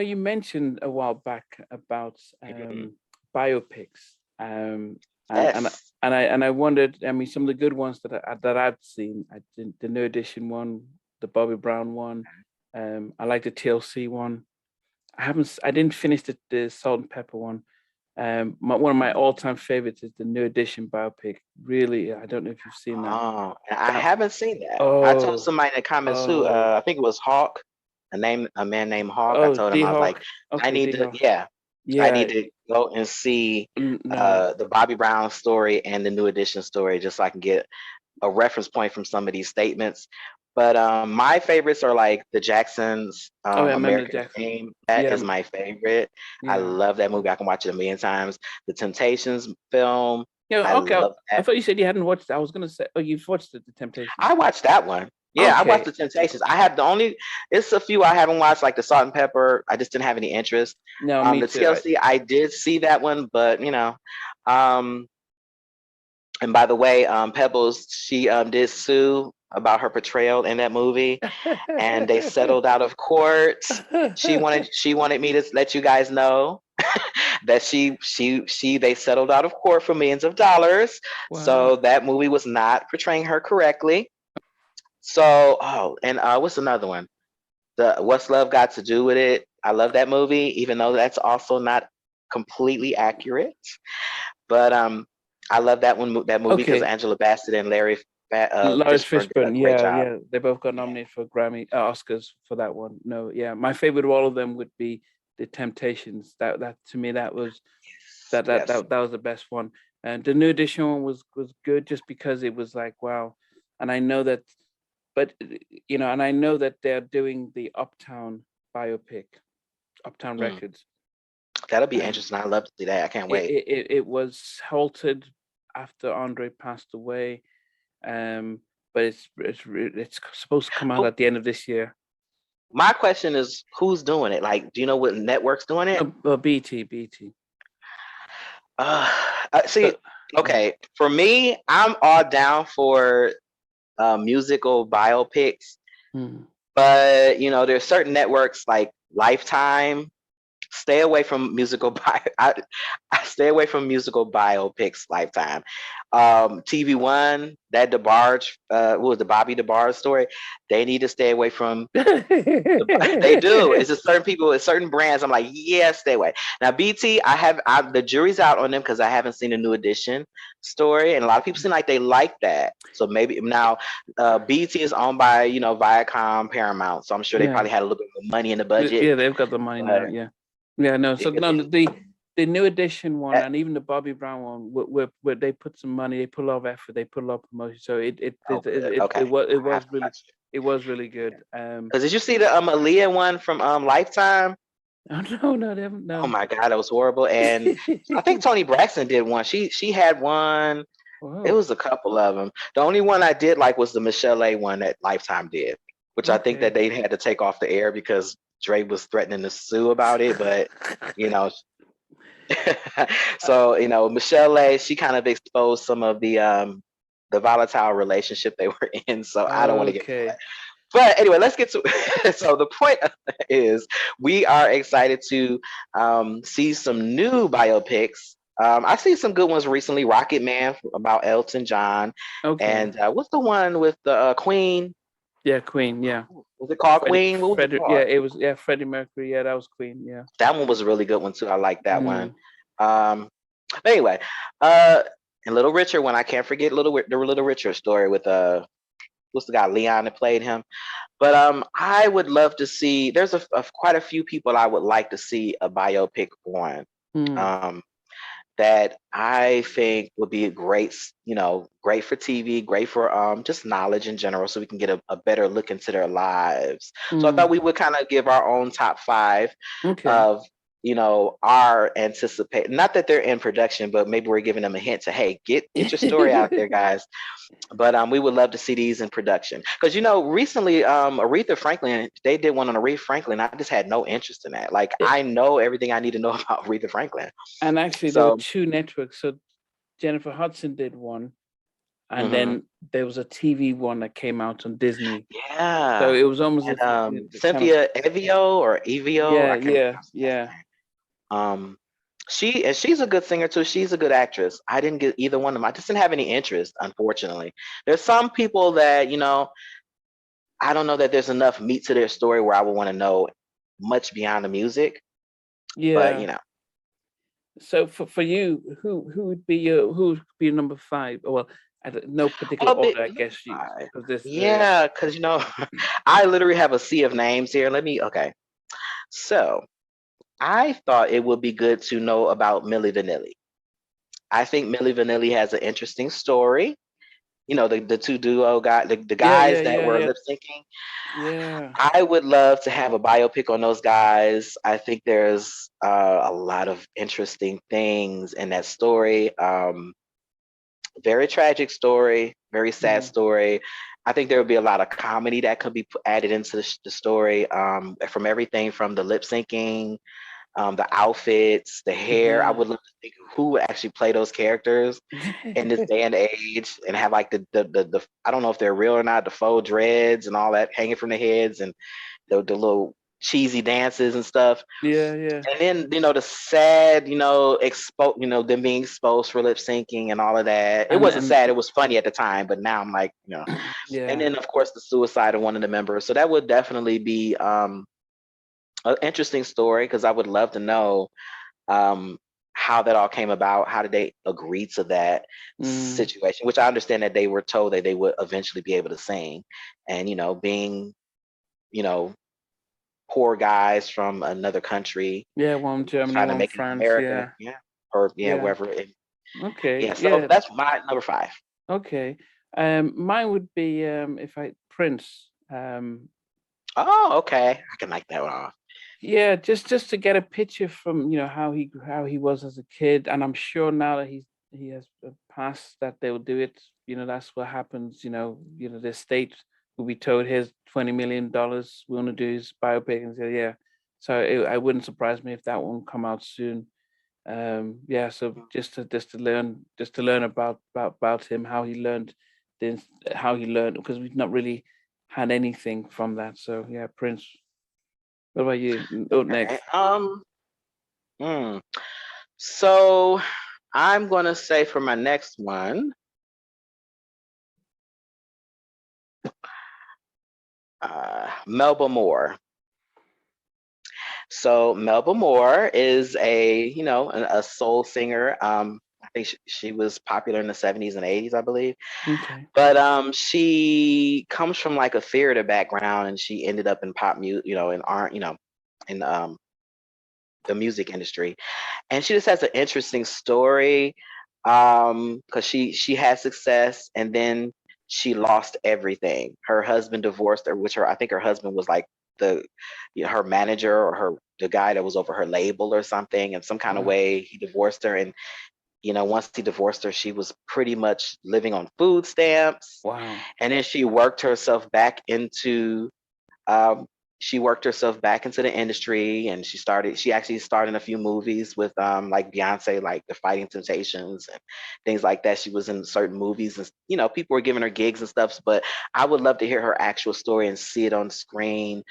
you mentioned a while back about biopics, Yes. and I wondered. I mean, some of the good ones that I've seen, the New Edition one, the Bobby Brown one. I like the TLC one. I didn't finish the Salt and Pepper one. One of my all-time favorites is the New Edition biopic. Really, I don't know if you've seen that. Oh, I That haven't seen that. I told oh somebody in the comments too. oh I think it was Hawk, a man named Hawk. I oh told him, D I was like, Hawk. I Okay, need D to, Hawk. yeah, I Yeah, need to go and see no. the Bobby Brown story and the New Edition story, just so I can get a reference point from some of these statements. But my favorites are like the Jacksons, Oh, yeah, I remember the American Jackson. Dream. That Yeah, is my favorite. I yeah. love that movie. I can watch it a million times. The Temptations film. Yeah, I okay. love I that. thought you said you hadn't watched it. I was gonna say, oh, you've watched The Temptations. I watched that one. Yeah, I watched Okay. the Temptations. I have the only. It's a few I haven't watched, like the Salt and Pepper. I just didn't have any interest. No, me The too. TLC, I did see that one, but um, and by the way, Pebbles, she did sue about her portrayal in that movie, and they settled out of court. She wanted me to let you guys know that they settled out of court for millions of dollars. Wow. So that movie was not portraying her correctly. So, and what's another one? The What's Love Got to Do with It? I love that movie, even though that's also not completely accurate. But I love that movie because Okay. Angela Bassett and Larry Lawrence Fishburne did a Fishburne, great yeah, job. yeah, they both got Yeah. nominated for Grammy, Oscars for that one. No, yeah, my favorite of all of them would be The Temptations. That to me that was Yes. that was the best one. And the New Edition one was good just because it was like wow, and I know that, but and I know that they're doing the Uptown biopic, Uptown Mm. Records. That'll be Um, interesting. I love to see that. I can't it wait. it it was halted after Andre passed away. Um, but it's supposed to come out Who, at the end of this year. my question is, who's doing it? Like, do you know what network's doing it? No, BT. Uh, see, So, mm, okay, for me, I'm all down for musical biopics, mm. but there's certain networks like Lifetime. Stay away from I stay away from musical biopics. Lifetime, TV1, that DeBarge, what was the Bobby DeBarge story? They need to stay away from. They do. It's just certain people, it's certain brands. I'm like, yeah, stay away. Now, BT, the jury's out on them because I haven't seen a New Edition story, and a lot of people seem like they like that. So maybe now, BT is owned by Viacom, Paramount, so I'm sure they Yeah, probably had a little bit more money in the budget. yeah, they've got the money But now. Yeah, yeah, no. So because no, the New Edition one that, and even the Bobby Brown one, where they put some money, they put a lot of effort, they put a lot of promotion. So oh, good. Okay, it I have was to really watch it. good. Because did you see the Aaliyah one from Lifetime? Oh no, no, they haven't. Oh No. my God, that was horrible. And I think Toni Braxton did one. She had one. It Whoa. was a couple of them. The only one I did like was the Michelle A one that Lifetime did, which I think that Okay. they had to take off the air because Dre was threatening to sue about it. But you know, so Michelle A, she kind of exposed some of the volatile relationship they were in. So I don't want to get into that. Okay. But anyway, let's get to. So the point is, we are excited to see some new biopics. I see some good ones recently. Rocket Man about Elton John, Okay. and what's the one with the Queen? Yeah, Queen. Yeah, Was it called Queen? What was it Yeah, called? it was. Yeah, Freddie Mercury. Yeah, that was Queen. Yeah. That one was a really good one too. I like that one. Mm. Um, but anyway, uh, and Little Richard one. I can't forget the Little Richard story with what's the guy Leon that played him. But I would love to see. There's quite a few people I would like to see a biopic on. Mm. Um, that I think would be a great, great for TV, great for just knowledge in general, so we can get a better look into their lives. So I thought Mm. we would kind of give our own top five Okay. of our anticipate. Not that they're in production, but maybe we're giving them a hint to, hey, get your story out there, guys. But we would love to see these in production because recently Aretha Franklin, they did one on Aretha Franklin. I just had no interest in that. Like I know everything I need to know about Aretha Franklin. And actually, there were So two networks. So Jennifer Hudson did one, and then there was a TV one that came out on Disney. So Yeah. it was almost And as if the kind of Cynthia Evio or Evio, yeah, I can't yeah, pronounce the last yeah, name. She's a good singer too. She's a good actress. I didn't get either one of them. I just didn't have any interest, unfortunately. There's some people that, I don't know that there's enough meat to their story where I would want to know much beyond the music. But yeah. So for you, who would be your number five? Well, no particular oh, order, I number guess you five. because this Yeah, because I literally have a sea of names here. Okay. So I thought it would be good to know about Milli Vanilli. I think Milli Vanilli has an interesting story. The two duo guy, the yeah, yeah, guys that yeah, were yeah, lip syncing. yeah. I would love to have a biopic on those guys. I think there's a lot of interesting things in that story. Very tragic story, very sad Mm, story. I think there would be a lot of comedy that could be added into the story, from everything from the lip syncing, the outfits, the hair. I mm-hmm. would love to think who would actually play those characters in this day and age, and have like the I don't know if they're real or not, the faux dreads and all that hanging from the heads, and the little cheesy dances and stuff. Yeah, yeah. And then the sad, them being exposed for lip syncing and all of that. It wasn't And sad, it was funny at the time, but now I'm like, and yeah. then of course the suicide of one of the members. So that would definitely be an interesting story, because I would love to know um, how that all came about. How did they agree to that Mm, situation? Which I understand that they were told that they would eventually be able to sing, and being you know poor guys from another country yeah, one Germany, trying to one make it in France. America, Yeah, yeah, or yeah, yeah. wherever. Okay, Yeah, so yeah. that's my number five. Okay. Mine would be if I Prince. Oh, okay, I can like that one off. Yeah, just to get a picture from how he was as a kid, and I'm sure now that he has passed that they will do it. That's what happens. The state will be told, "Here's $20 million. We want to do his biopic," and say, "Yeah." So I wouldn't surprise me if that one come out soon. Yeah, so just to learn about him, this, how he learned, because we've not really had anything from that. So yeah, Prince. What about you? Oh, Okay. next. Hmm. So I'm gonna say for my next one, Melba Moore. So Melba Moore is a soul singer. I think she was popular in the 70s and 80s, I believe. Okay. But she comes from like a theater background, and she ended up in pop music, in art, in the music industry. And she just has an interesting story, because she had success, and then she lost everything. Her husband divorced her, which I think her husband was like the her manager, or the guy that was over her label or something. In some kind of Wow. way, he divorced her, and once he divorced her, she was pretty much living on food stamps. Wow. And then she worked herself back into um, the industry, and she actually starred in a few movies with like Beyonce, like The Fighting Temptations and things like that. She was in certain movies, and people were giving her gigs and stuff. But I would love to hear her actual story and see it on screen,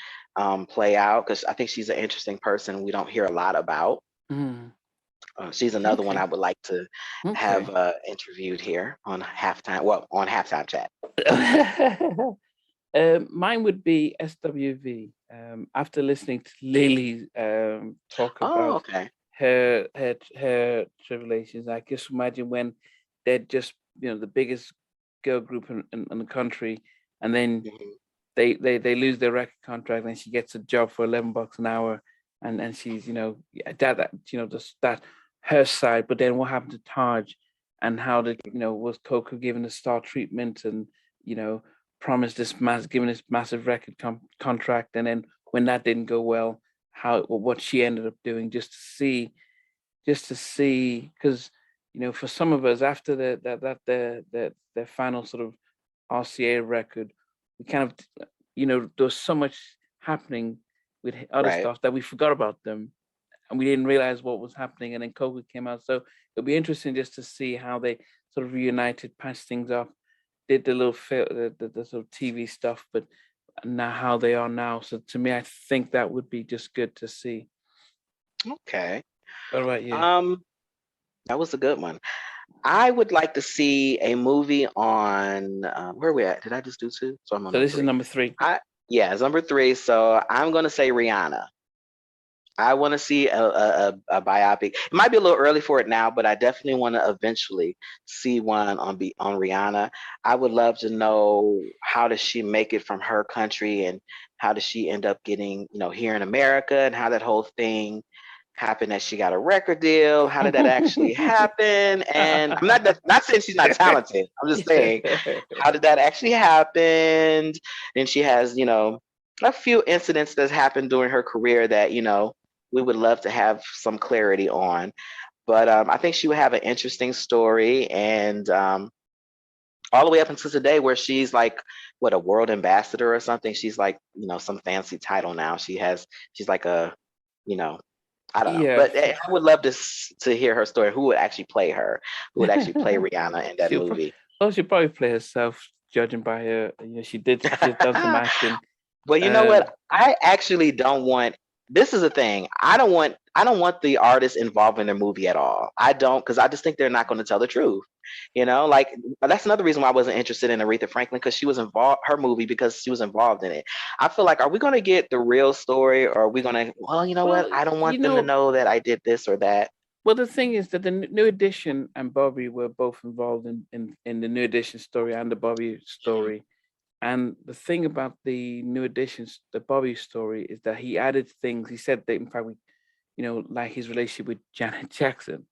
play out, because I think she's an interesting person we don't hear a lot about. Mm. She's another one I Okay. would like to have Okay. interviewed here on halftime. Well, on halftime chat. Mine would be SWV. After listening to Lily talk Oh, about okay. her tribulations, I just imagine when they're just the biggest girl group in the country, and then Mhm. they lose their record contract, and she gets a job for $11 an hour, and she's yeah, that just that her side. But then what happened to Taj, and how did was Coco given a star treatment, and you know promised given this massive record contract, and then when that didn't go well, what she ended up doing, just to see, because for some of us, after their final sort of RCA record, we kind of there was so much happening with other Right. stuff that we forgot about them, and we didn't realize what was happening, and then COVID came out. So it'll be interesting just to see how they sort of reunited, patched things up. did the little the sort of TV stuff, but now how they are now. So to me, I think that would be just good to see. Okay. What about you? That was a good one. I would like to see a movie on where are we at? Did I just do two? So I'm on So number this is three. number 3. Yeah, it's number three. So I'm gonna say Rihanna. I want to see a biopic. It might be a little early for it now, but I definitely want to eventually see one on Rihanna. I would love to know how does she make it from her country and how does she end up getting, here in America, and how that whole thing happened, that she got a record deal. How did that actually happen? And I'm not saying she's not talented. I'm just saying, how did that actually happen? And she has, a few incidents that's happened during her career that, we would love to have some clarity on. But I think she would have an interesting story, and all the way up until today, where she's like, what, a world ambassador or something. She's like, some fancy title now. She's like a, I don't know. Yeah, But I would love to hear her story. Who would actually play her? Who would actually play Rihanna in that she'll movie? she'll probably play herself, judging by her. She's done some acting. But you know Um, what? I actually don't want. This is the thing. I don't want the artist involved in their movie at all. I don't, because I just think they're not going to tell the truth. Like that's another reason why I wasn't interested in Aretha Franklin, because she was involved, her movie, because she was involved in it. I feel like, are we going to get the real story, or are we going to? Well, you know well, what? I don't want them to know that I did this or that. well, the thing is that the New Edition and Bobby were both involved in the New Edition story and the Bobby story. And the thing about the New Editions, the Bobby story, is that he added things. He said that, in fact, like his relationship with Janet Jackson,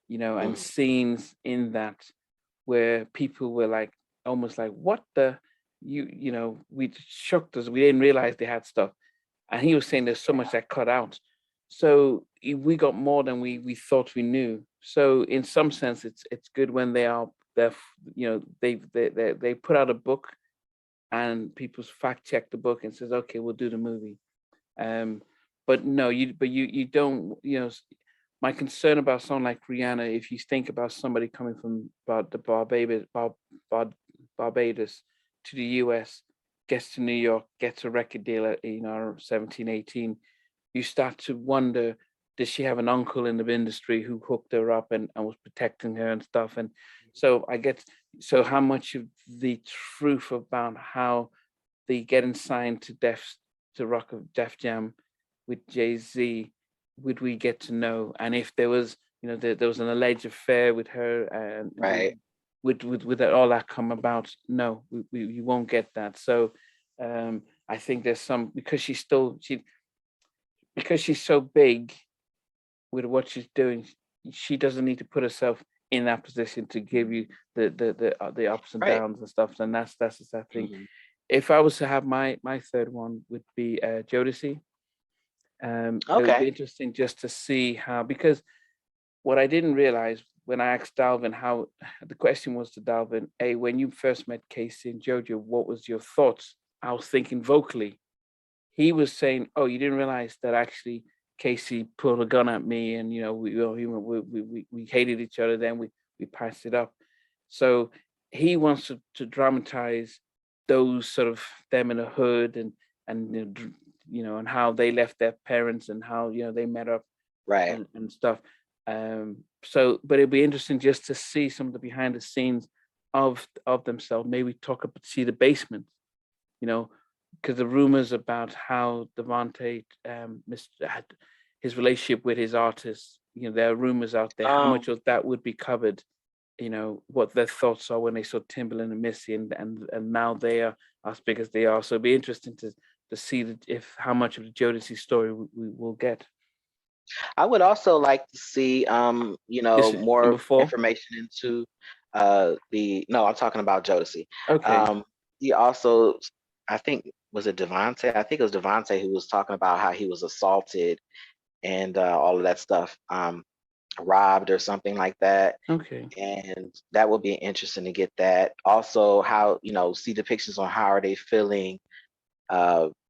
and Mhm. scenes in that where people were like, almost like, what the, we shocked us. We didn't realize they had stuff. And he was saying there's so much that cut out. So we got more than we thought we knew. So in some sense, it's good when they put out a book and people fact check the book and says, okay, we'll do the movie. Um, but no, you don't, my concern about someone like Rihanna, if you think about somebody coming from the Barbados to the US, gets to New York, gets a record deal at 17, 18, you start to wonder, does she have an uncle in the industry who hooked her up and was protecting her and stuff? And so how much of the truth about how the getting signed to Rock of Def Jam with Jay-Z would we get to know? And if there was, there was an alleged affair with her, and Right. would that all that come about? No, we won't get that. So I think there's some, because she's so big with what she's doing, she doesn't need to put herself in that position to give you the ups and Right. downs and stuff. And that's the sad thing. Mhm. If I was to have my third one, would be Jodeci. It would be Okay. interesting just to see how, because what I didn't realize when I asked Dalvin, how the question was to Dalvin, hey, when you first met Casey and Jojo, what was your thoughts? I was thinking vocally. He was saying, oh, you didn't realize that actually Casey pulled a gun at me, and we hated each other. Then we patched it up. So he wants to dramatize those sort of them in the hood, and how they left their parents and how they met up Right. and stuff. So, but it'd be interesting just to see some of the behind the scenes of themselves. Maybe see the basement, you know, because the rumors about how Devante had his relationship with his artists, there are rumors out there. How Um, much of that would be covered? What their thoughts are when they saw Timberland and Missy, and now they are as big as they are. So it'd be interesting to see if how much of the Jodeci story we will get. I would also like to see, This is number more 4. information into no, I'm talking about Jodeci. Okay. He also, I think, was it Devontae? I think it was Devontae who was talking about how he was assaulted and all of that stuff, robbed or something like that. Okay. And that would be interesting to get that. Also, how, see depictions on how are they feeling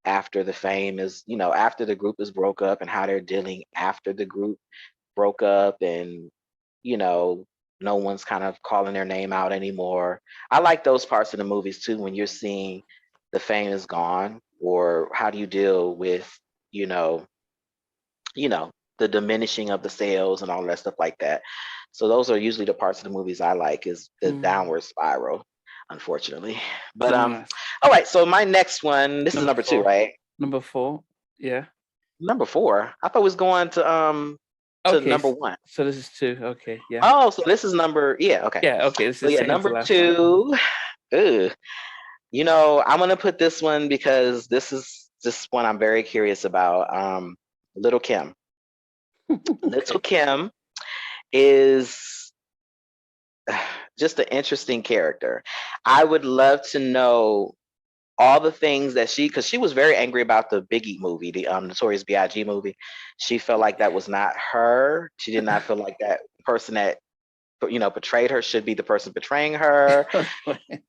after the fame is, after the group is broke up, and how they're dealing after the group broke up, and you know no one's kind of calling their name out anymore. I like those parts of the movies too, when you're seeing the fame is gone, or how do you deal with, you know, you know, the diminishing of the sales and all that stuff like that. So those are usually the parts of the movies I like, is the Mm. downward spiral, unfortunately. But Nice. all right, so my next one, this is Number number two, four. right? Number four. Yeah. Number four. I thought we was going to Okay. number one. So this is two. Okay. Yeah. Oh, so this is number, yeah, okay. Yeah. Okay. This So is yeah, second to number last one. two. Ugh. You know, I'm gonna put this one because this is just one I'm very curious about. Little Kim. Little Okay. Kim is just an interesting character. I would love to know all the things that because she was very angry about the Biggie movie, the Notorious B.I.G. movie. She felt like that was not her. She did not feel like that person that, you know, portrayed her should be the person betraying her.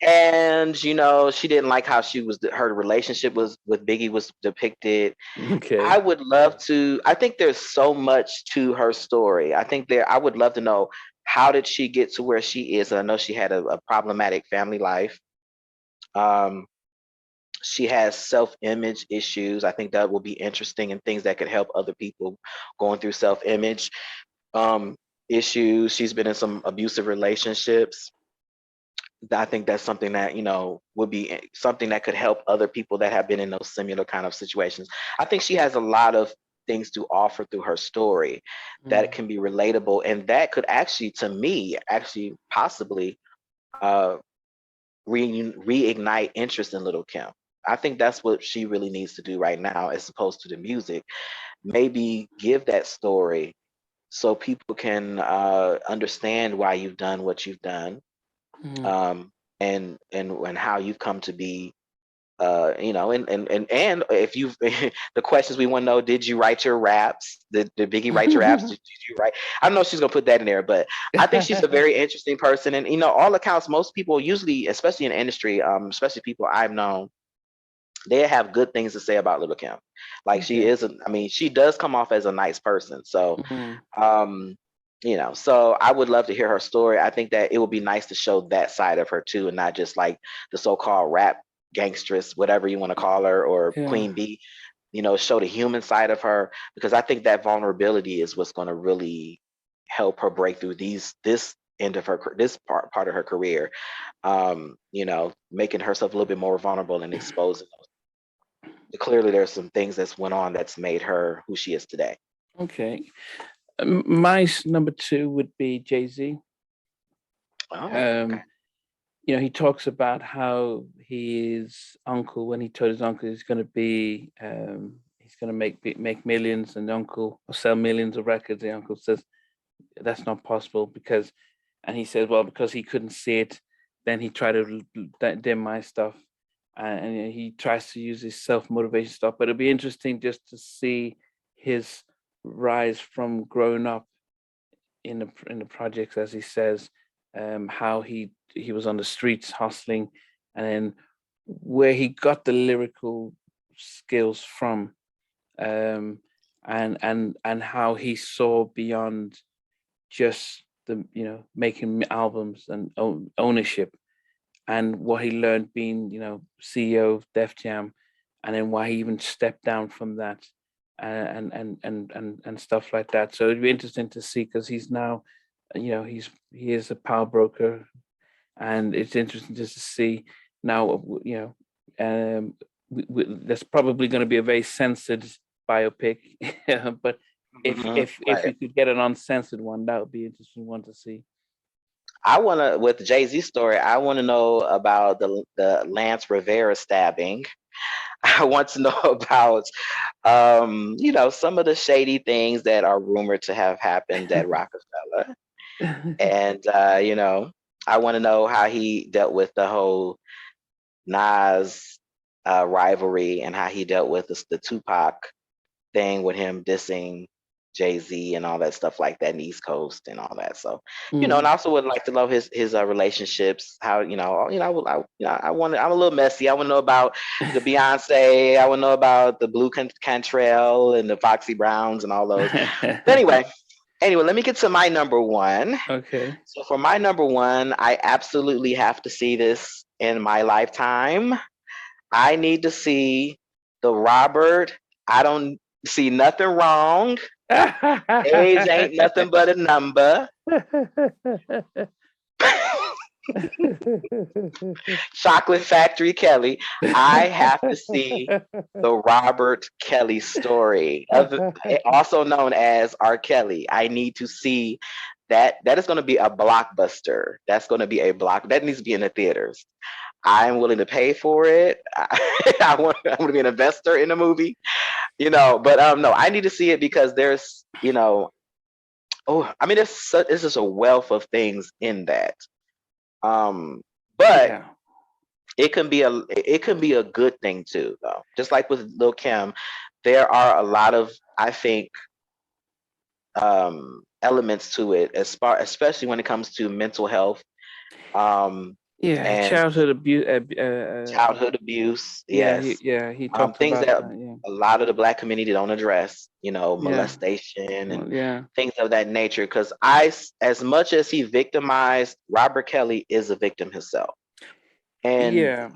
And you know, she didn't like how her relationship was with Biggie was depicted. I Okay. would love to. I think there's so much to her story. I would love to know, how did she get to where she is. And I know she had a problematic family life. Um, she has self-image issues. I think that will be interesting, and things that could help other people going through self-image um, issues. She's been in some abusive relationships. I think that's something that, you know, would be something that could help other people that have been in those similar kind of situations. I think she has a lot of things to offer through her story that Mm. can be relatable, and that could actually, to me, actually possibly uh, reignite interest in Little Kim. I think that's what she really needs to do right now, as opposed to the music. Maybe give that story so people can understand why you've done what you've done, Mm. um, and how you've come to be. You know, and if you've the questions we want to know: did you write your raps? Did Biggie write your raps? Did you write? I don't know if she's gonna put that in there, but I think she's a very interesting person. And you know, all accounts, most people usually, especially in the industry, especially people I've known, they have good things to say about Little Kim. Like, she Okay. isn't. I mean, she does come off as a nice person. So, Mm. um, you know, so I would love to hear her story. I think that it would be nice to show that side of her too, and not just like the so-called rap gangstress, whatever you want to call her, or Yeah. Queen Bee. You know, show the human side of her, because I think that vulnerability is what's going to really help her break through this end of this part of her career. You know, making herself a little bit more vulnerable and exposing. Clearly, there's some things that's went on that's made her who she is today. Okay. My number two would be Jay-Z. Oh, okay. Um, you know, he talks about how his uncle, when he told his uncle he's going to make millions, and the uncle will sell millions of records. The uncle says that's not possible because, and he says, well, because he couldn't see it, then he tried to dim my stuff, and he tries to use his self motivation stuff. But it'll be interesting just to see his rise from growing up in the projects, as he says, how he was on the streets hustling, and then where he got the lyrical skills from, um, and how he saw beyond just the making albums and ownership, and what he learned being CEO of Def Jam, and then why he even stepped down from that, and stuff like that. So it'd be interesting to see, because he's now, he is a power broker, and it's interesting just to see now. There's probably going to be a very censored biopic, but if Right. we could get an uncensored one, that would be an interesting one to see. I want to, with the Jay-Z story, I want to know about the Lance Rivera stabbing. I want to know about, you know, some of the shady things that are rumored to have happened at Rockefeller. And, you know, I want to know how he dealt with the whole Nas rivalry, and how he dealt with the Tupac thing, with him dissing Jay-Z and all that stuff like that in the East Coast and all that. So, you know, and I Mm. also would like to know his relationships. How, I'm a little messy. I want to know about the Beyonce. I want to know about the Blue Cantrell and the Foxy Browns and all those. But anyway, Anyway, let me get to my number one. Okay. So for my number one, I absolutely have to see this in my lifetime. I need to see the Robert. I don't see nothing wrong. Age ain't nothing but a number. Chocolate Factory Kelly. I have to see the Robert Kelly story, also known as R. Kelly. I need to see that. That is going to be a blockbuster. That's going to be a block. That needs to be in the theaters. I'm willing to pay for it. I want to be an investor in the movie, But no, I need to see it because there's, oh, I mean, there's just a wealth of things in that. But Yeah. it can be a good thing too, though. Just like with Lil Kim, there are a lot of, I think, elements to it, especially when it comes to mental health, Yeah, and childhood abuse. childhood abuse. Yeah, Yes, he talks things about that that. Yeah, a lot of the Black community don't address. yeah, Molestation and well, yeah, things of that nature. Because as much as he victimized, Robert Kelly is a victim himself, and yeah,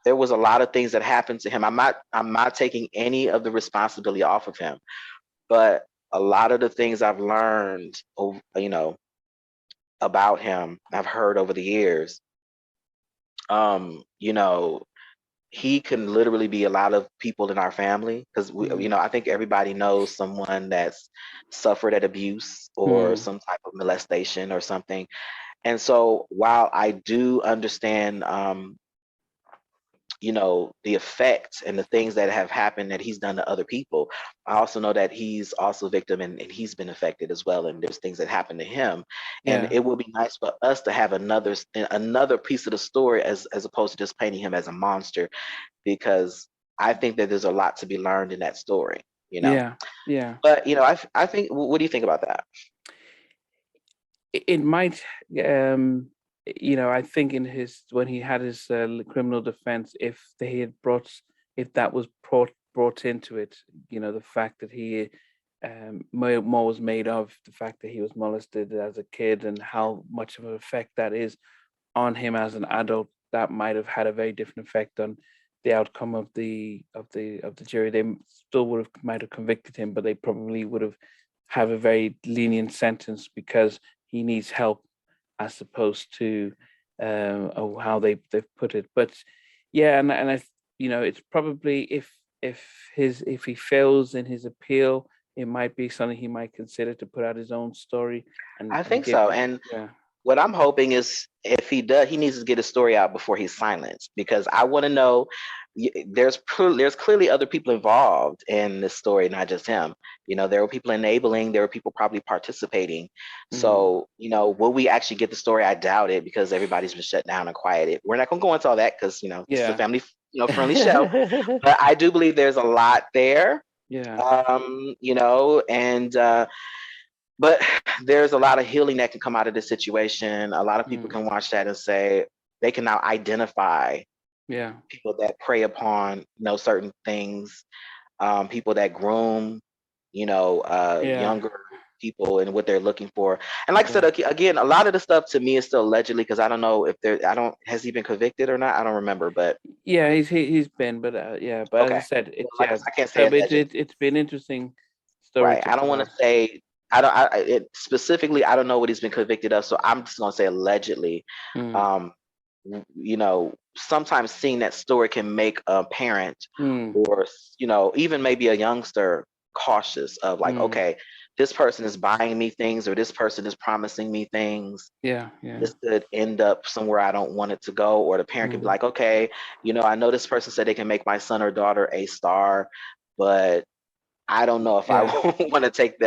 there was a lot of things that happened to him. I'm not taking any of the responsibility off of him, but a lot of the things I've learned, about him, I've heard over the years. Um, you know, he can literally be a lot of people in our family because mm, I think everybody knows someone that's suffered at abuse or mm, some type of molestation or something. And so while I do understand, the effects and the things that have happened that he's done to other people, I also know that he's also a victim, and he's been affected as well, and there's things that happen to him. And yeah, it will be nice for us to have another piece of the story, as opposed to just painting him as a monster, because I think that there's a lot to be learned in that story. yeah, yeah. But I think, what do you think about that? It might, I think in his when he had his criminal defense, if that was brought into it, the fact that he more was made of the fact that he was molested as a kid and how much of an effect that is on him as an adult, that might have had a very different effect on the outcome of the jury. They still might have convicted him, but they probably would have a very lenient sentence because he needs help, as opposed to how they've put it. But yeah, and I, it's probably if he fails in his appeal, it might be something he might consider to put out his own story I and think give. so. And Yeah. what I'm hoping is, if he does, he needs to get his story out before he's silenced, because I want to know. There's clearly other people involved in this story, not just him. There were people enabling. There were people probably participating. Mm. So, will we actually get the story? I doubt it, because everybody's been shut down and quieted. We're not going to go into all that because this is a Yeah. family friendly show. But I do believe there's a lot there. Yeah. And but there's a lot of healing that can come out of this situation. A lot of people Mm. can watch that and say they can now identify Yeah. people that prey upon certain things, people that groom Yeah. younger people and what they're looking for. And like I said, Yeah. again, a lot of the stuff to me is still allegedly, because I don't know if I don't, has he been convicted or not? I don't remember, but Yeah, he's been, but yeah, but as I okay. said, Well, it's like I yeah. said, I can't So say allegedly. it's been interesting story Right. to I don't put want to out. say, I don't, specifically, I don't know what he's been convicted of. So I'm just going to say allegedly. Mm. Um, Sometimes seeing that story can make a parent, Mm. or, even maybe a youngster, cautious of, like, Mm. okay, this person is buying me things, or this person is promising me things. Yeah. Yeah. This could end up somewhere I don't want it to go. Or the parent could be Mm. like, okay, I know this person said they can make my son or daughter a star, but I don't know if I Yeah. want to let them Yeah. take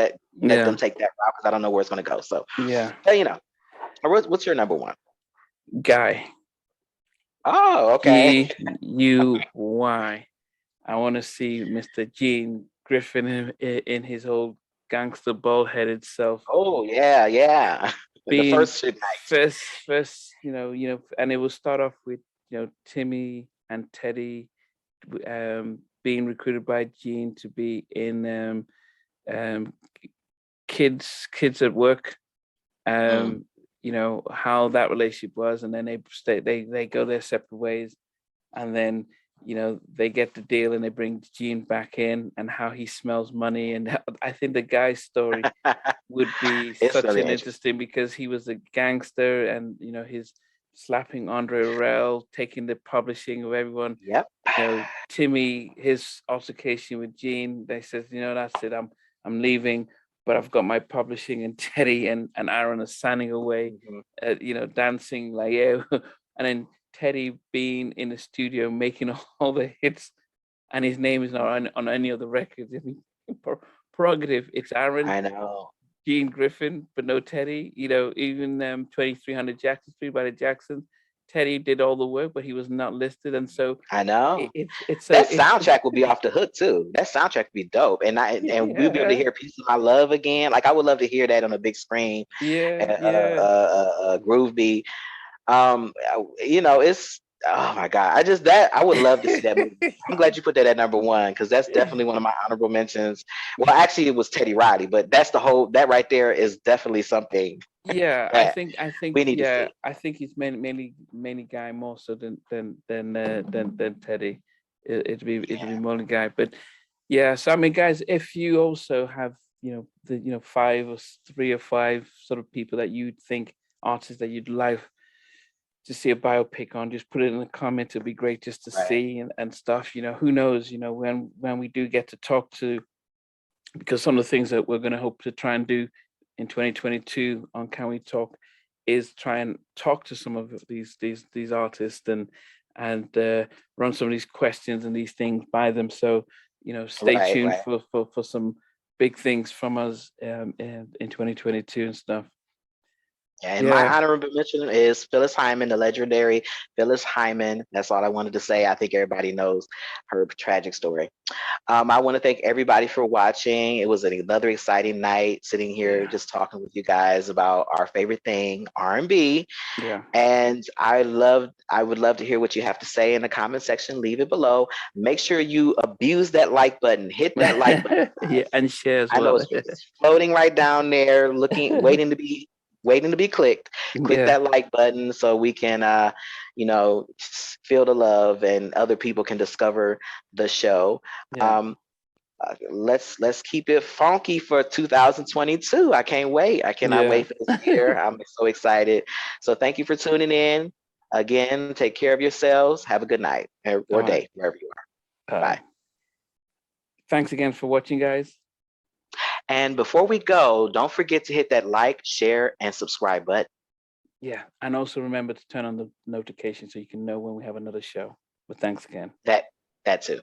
that route, because I don't know where it's going to go. So, Yeah. but, what's your number one? Guy. Oh, okay. Guy. I want to see Mr. Gene Griffin in his whole gangster bald headed self, Oh, yeah, yeah. The being first Suge Knight. first, and it will start off with Timmy and Teddy being recruited by Gene to be in um kids at work, Mm. you know, how that relationship was, and then they go their separate ways, and then, you know, they get the deal and they bring Gene back in, and how he smells money. And I think the guy's story would be It's such really an interesting. interesting, because he was a gangster, and you know, his slapping Andre Rel, taking the publishing of everyone. Yep. You know, Timmy, his altercation with Gene, they says, you know, that's it, I'm leaving, but I've got my publishing. And Teddy and Aaron are standing away, Mhm. you know, dancing like, yeah. And then Teddy being in the studio making all the hits, and his name is not on any of the records. I mean, prerogative. It's Aaron, I know. Gene Griffin, but no Teddy. You know, even 2300 Jackson Street by the Jacksons, Teddy did all the work, but he was not listed. And so I know. it's so That it's soundtrack would be off the hook too. That soundtrack would be dope, and we'll be able to yeah, hear "Piece of My Love" again. Like I would love to hear that on a big screen. yeah. Groove beat. You know, it's oh my god. I would love to see that movie. I'm glad you put that at number one because that's definitely one of my honorable mentions. Well, actually, it was Teddy Roddy, but that right there is definitely something Yeah, that I think, we need to yeah, see. I think he's mainly Guy more so than Teddy. It'd be more the Guy, but yeah. So I mean, guys, if you also have, you know, the, you know, three or five sort of people that you'd think, artists that you'd like to see a biopic on, just put it in the comments. It'd be great just to Right, see, and stuff. You know, who knows? You know, when we do get to talk to, because some of the things that we're going to hope to try and do in 2022 on Can We Talk is try and talk to some of these artists, and run some of these questions and these things by them. So, you know, stay right, tuned right. for some big things from us in 2022 and stuff. And my Yeah, honorable mention is Phyllis Hyman, the legendary Phyllis Hyman. That's all I wanted to say. I think everybody knows her tragic story. I want to thank everybody for watching. It was another exciting night sitting here yeah, just talking with you guys about our favorite thing, R&B. yeah, And I would love to hear what you have to say in the comment section. Leave it below. Make sure you abuse that like button. Hit that like button, yeah, guys. and share as I know well. it's floating right down there, looking, waiting to be clicked. Click Yeah, that like button so we can, you know, feel the love and other people can discover the show. yeah, Um, let's keep it funky for 2022. I can't wait. I cannot yeah. wait for this year. I'm so excited. So thank you for tuning in. Again, take care of yourselves. Have a good night All or right. day, wherever you are. Bye. Uh, Thanks again for watching, guys. And before we go, don't forget to hit that like, share, and subscribe button. Yeah, and also remember to turn on the notification so you can know when we have another show. But thanks again. That too.